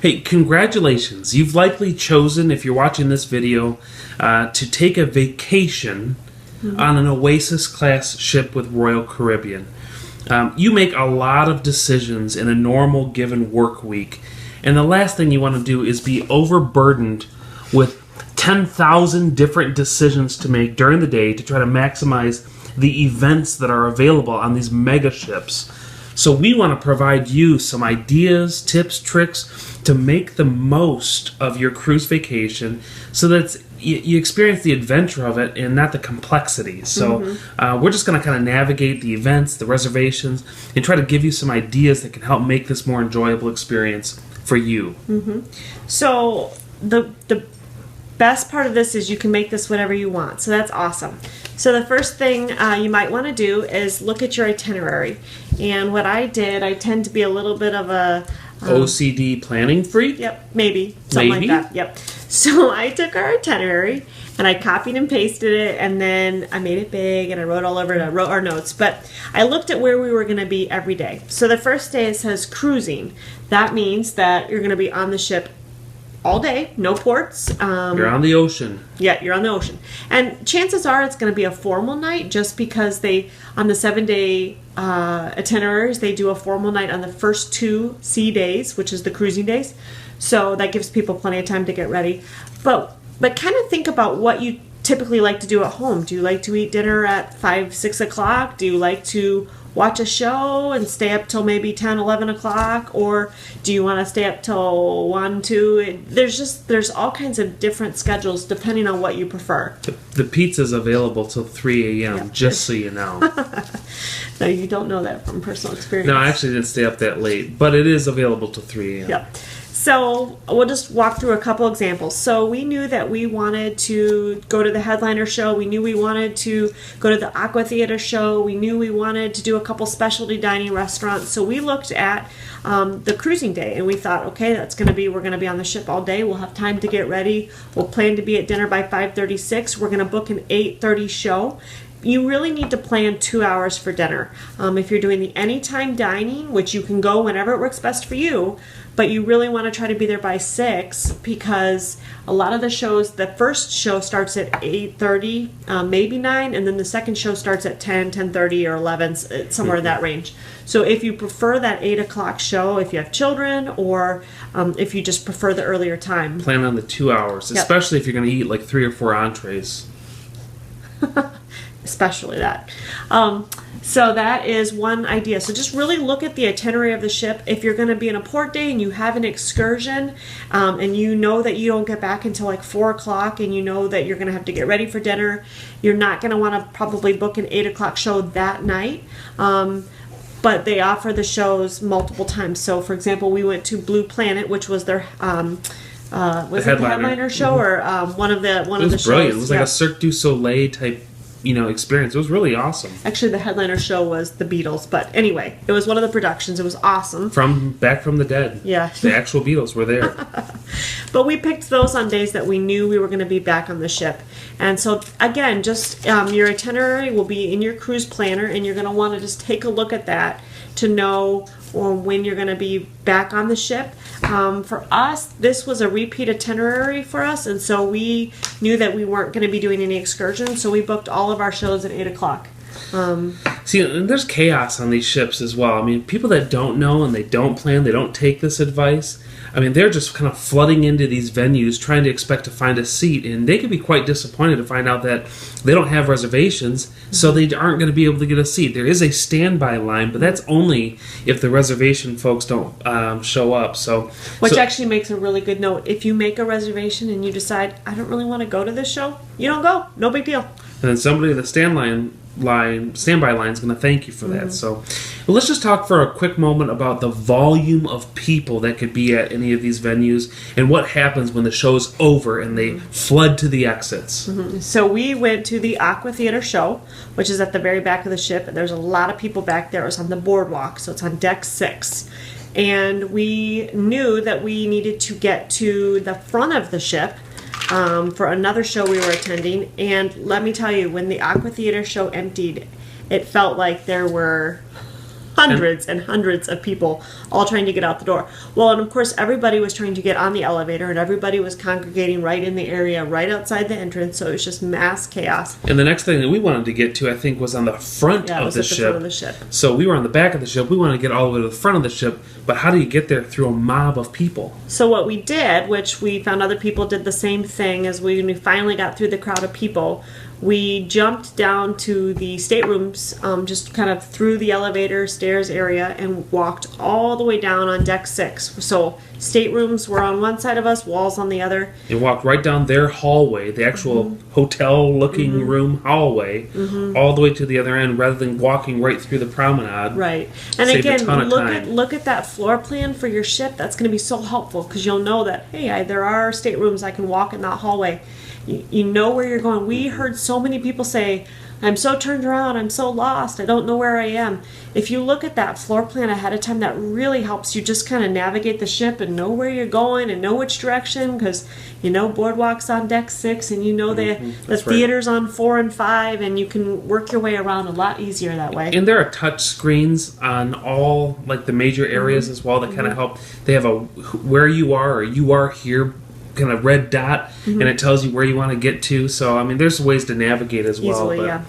Hey, congratulations. You've likely chosen, if you're watching this video, to take a vacation on an Oasis class ship with Royal Caribbean. You make a lot of decisions in a normal given work week, and the last thing you want to do is be overburdened with 10,000 different decisions to make during the day to try to maximize the events that are available on these mega ships. So we want to provide you some ideas, tips, tricks to make the most of your cruise vacation so that you experience the adventure of it and not the complexity. So we're just going to kind of navigate the events, the reservations, and try to give you some ideas that can help make this more enjoyable experience for you. So the best part of this is you can make this whatever you want. So that's awesome. So the first thing you might want to do is look at your itinerary. And what I did, I tend to be a little bit of a... OCD planning freak? Yep, maybe. Something like that. Yep. So I took our itinerary and I copied and pasted it, and then I made it big and I wrote all over it. I wrote our notes. But I looked at where we were going to be every day. So the first day it says cruising. That means that you're going to be on the ship all day, no ports. You're on the ocean. Yeah, you're on the ocean. And chances are it's going to be a formal night just because they, on the 7-day itineraries, they do a formal night on the first 2 sea days, which is the cruising days. So that gives people plenty of time to get ready. But kind of think about what you typically like to do at home. Do you like to eat dinner at 5, 6 o'clock? Do you like to watch a show and stay up till maybe 10, 11 o'clock? Or do you want to stay up till 1, 2? There's all kinds of different schedules depending on what you prefer. The pizza's available till 3 a.m., just so you know. No, you don't know that from personal experience. No, I actually didn't stay up that late, but it is available till 3 a.m. Yep. So we'll just walk through a couple examples. So we knew that we wanted to go to the headliner show. We knew we wanted to go to the Aqua Theatre show. We knew we wanted to do a couple specialty dining restaurants. So we looked at the cruising day, and we thought, okay, we're going to be on the ship all day. We'll have time to get ready. We'll plan to be at dinner by 5:36. We're going to book an 8:30 show. You really need to plan 2 hours for dinner. If you're doing the anytime dining, which you can go whenever it works best for you, but you really want to try to be there by 6 because a lot of the shows, the first show starts at 8:30, maybe 9, and then the second show starts at 10, 10:30, or 11, somewhere in that range. So if you prefer that 8 o'clock show, if you have children, or if you just prefer the earlier time. Plan on the 2 hours, especially if you're going to eat like 3 or 4 entrees. Especially that. So that is one idea. So just really look at the itinerary of the ship. If you're going to be in a port day and you have an excursion, and you know that you don't get back until like 4 o'clock, and you know that you're going to have to get ready for dinner, you're not going to want to probably book an 8 o'clock show that night. But they offer the shows multiple times. So for example, we went to Blue Planet, which was their was it the headliner show, or one of the shows? It was brilliant. It was like a Cirque du Soleil type experience. It was really awesome. Actually, the headliner show was the Beatles, but anyway, it was one of the productions. It was awesome. Back from the dead. Yeah. The actual Beatles were there. But we picked those on days that we knew we were going to be back on the ship. And so, again, just your itinerary will be in your cruise planner, and you're going to want to just take a look at that to know when you're going to be back on the ship. For us, this was a repeat itinerary for us, and so we knew that we weren't going to be doing any excursions, so we booked all of our shows at 8 o'clock. See, and there's chaos on these ships as well. I mean, people that don't know and they don't plan, they don't take this advice, I mean, they're just kind of flooding into these venues trying to expect to find a seat, and they can be quite disappointed to find out that they don't have reservations, so they aren't going to be able to get a seat. There is a standby line, but that's only if the reservation folks don't show up. Which actually makes a really good note. If you make a reservation and you decide, I don't really want to go to this show, you don't go. No big deal. And then somebody in the standby line is going to thank you for that. So let's just talk for a quick moment about the volume of people that could be at any of these venues and what happens when the show's over and they flood to the exits. So we went to the Aqua Theatre show, which is at the very back of the ship, and there's a lot of people back there. It was on the boardwalk, so it's on deck 6. And we knew that we needed to get to the front of the ship for another show we were attending, and let me tell you, when the Aqua Theatre show emptied, it felt like there were hundreds and hundreds of people all trying to get out the door. Well, and of course, everybody was trying to get on the elevator, and everybody was congregating right in the area, right outside the entrance, so it was just mass chaos. And the next thing that we wanted to get to, I think, was on the front of the ship. Front of the ship. So we were on the back of the ship. We wanted to get all the way to the front of the ship, but how do you get there through a mob of people? So what we did, which we found other people did the same thing, as when we finally got through the crowd of people, we jumped down to the staterooms, just kind of through the elevator stairs area, and walked all the way down on deck 6. So staterooms were on one side of us, walls on the other. And walked right down their hallway, the actual hotel-looking room hallway, all the way to the other end, rather than walking right through the promenade. Right. And Saved again, a ton of time. look at that floor plan for your ship. That's going to be so helpful, because you'll know that, hey, there are staterooms I can walk in that hallway. You know where you're going. We heard so many people say, I'm so turned around, I'm so lost, I don't know where I am. If you look at that floor plan ahead of time, that really helps you just kind of navigate the ship and know where you're going and know which direction, because you know boardwalk's on deck 6, and you know the theater's on 4 and 5, and you can work your way around a lot easier that way. And there are touch screens on all like the major areas as well that kind of help. They have a where you are, or you are here kind of red dot, and it tells you where you want to get to. So I mean, there's ways to navigate as well. Easily, but, yeah.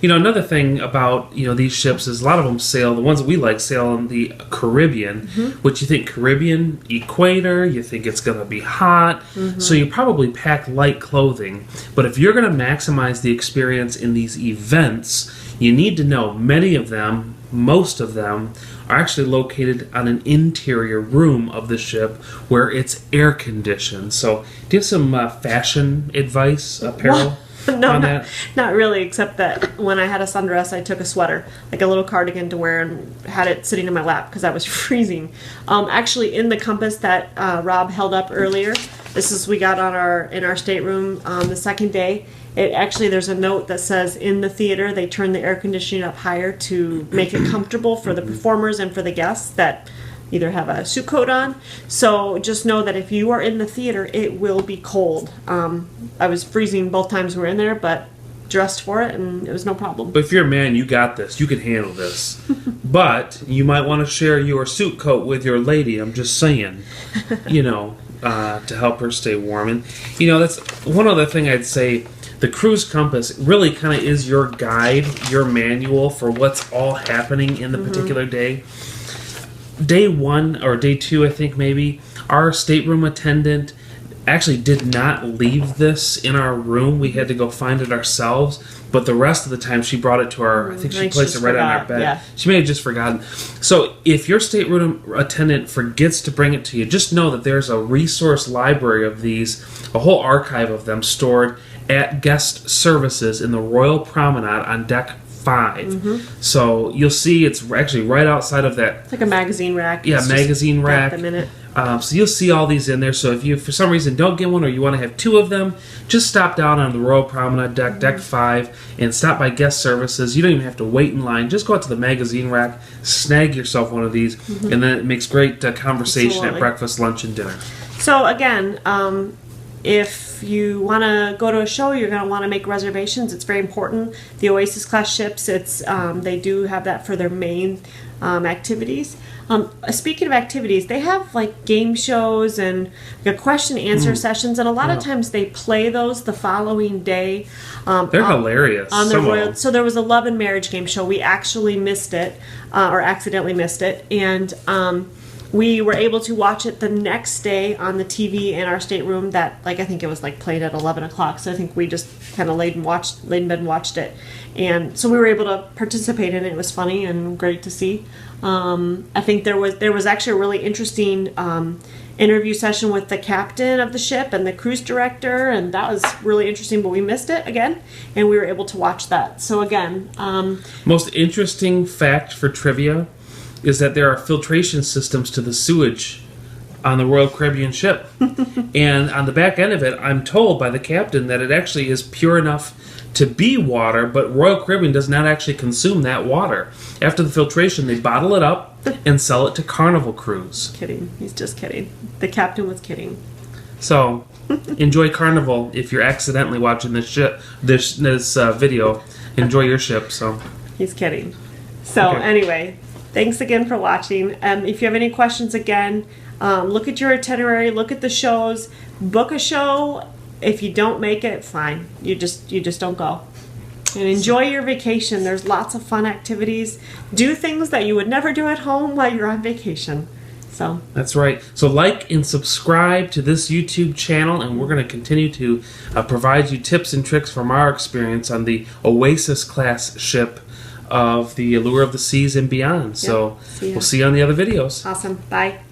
You know, another thing about these ships is a lot of them sail. The ones that we like sail in the Caribbean, which you think Caribbean equator, you think it's going to be hot, so you probably pack light clothing. But if you're going to maximize the experience in these events, you need to know many of them, most of them, are actually located on an interior room of the ship where it's air conditioned. So, do you have some fashion advice, apparel? No, not really, except that when I had a sundress, I took a sweater, like a little cardigan to wear, and had it sitting in my lap because I was freezing. Actually, in the compass that Rob held up earlier, we got on in our stateroom the second day. There's a note that says in the theater they turn the air conditioning up higher to make it comfortable for the performers and for the guests that either have a suit coat on. So just know that if you are in the theater, it will be cold. I was freezing both times we were in there, but dressed for it, and it was no problem. But if you're a man, you got this. You can handle this. But you might want to share your suit coat with your lady. I'm just saying, to help her stay warm. And that's one other thing I'd say. The cruise compass really kind of is your guide, your manual for what's all happening in the particular day. Day 1 or day 2, I think maybe, our stateroom attendant actually did not leave this in our room. We had to go find it ourselves. But the rest of the time, she brought it to our... I think she placed it right on our bed. Yeah. She may have just forgotten. So if your stateroom attendant forgets to bring it to you, just know that there's a resource library of these, a whole archive of them stored at guest services in the Royal Promenade on deck 5. So you'll see it's actually right outside of that. It's like a magazine rack. Yeah, magazine rack. A minute. So you'll see all these in there. So if you, for some reason, don't get one or you want to have 2 of them, just stop down on the Royal Promenade deck, deck 5, and stop by guest services. You don't even have to wait in line. Just go out to the magazine rack, snag yourself one of these, and then it makes great conversation Absolutely. at breakfast, lunch, and dinner. So again, if you want to go to a show, you're going to want to make reservations. It's very important. The Oasis class ships, they do have that for their main activities. Speaking of activities, they have like game shows and like question and answer sessions, and a lot of times they play those the following day. They're hilarious. On the Royal. So there was a love and marriage game show. We actually missed it, or accidentally missed it, and we were able to watch it the next day on the TV in our stateroom. That, I think it was played at 11 o'clock. So I think we just kind of laid in bed and watched it, and so we were able to participate in it. It was funny and great to see. I think there was actually a really interesting interview session with the captain of the ship and the cruise director, and that was really interesting. But we missed it again, and we were able to watch that. So again, most interesting fact for trivia is that there are filtration systems to the sewage on the Royal Caribbean ship. And on the back end of it, I'm told by the captain that it actually is pure enough to be water, but Royal Caribbean does not actually consume that water. After the filtration, they bottle it up and sell it to Carnival cruise. Kidding. He's just kidding. The captain was kidding. So, enjoy Carnival if you're accidentally watching this video. Enjoy your ship. So he's kidding. So okay. Anyway, Thanks again for watching. If you have any questions, again, look at your itinerary, look at the shows, book a show. If you don't make it, fine. You just don't go. And enjoy your vacation. There's lots of fun activities. Do things that you would never do at home while you're on vacation. So that's right. So like and subscribe to this YouTube channel, and we're going to continue to provide you tips and tricks from our experience on the Oasis class ship of the Allure of the Seas and beyond. So we'll see you on the other videos. Awesome. Bye.